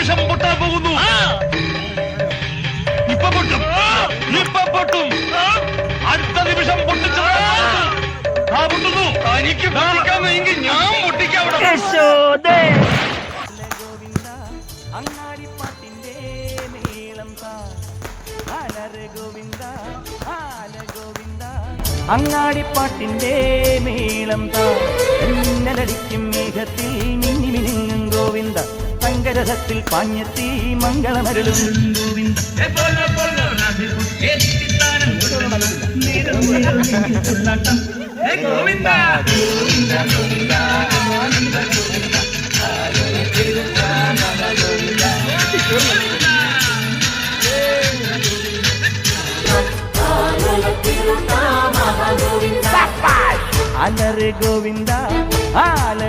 നിമിഷം പൊട്ടാൻ പോകുന്നു. ഇപ്പൊ പൊട്ടും, ഇപ്പൊ പൊട്ടും. അടുത്ത നിമിഷം പൊട്ടിച്ചു പൊട്ടുന്നു. തനിക്ക് പൊട്ടിക്കാമെങ്കിൽ ഞാൻ പൊട്ടിക്കാം. അങ്ങാടിപ്പാട്ടിന്റെ മേളം താ ഗോവിന്ദ ഗോവിന്ദ അങ്ങാടിപ്പാട്ടിന്റെ മേളം താ മിന്നലടിക്കും മേഘത്തിൽ മിന്നി മിനുങ്ങും ഗോവിന്ദ സങ്കരഥത്തിൽ പാഞ്ഞെത്തി മംഗളമരുളും ഗോവിന്ദ ഗോവിന്ദ അലറ് ഗോവിന്ദ ആല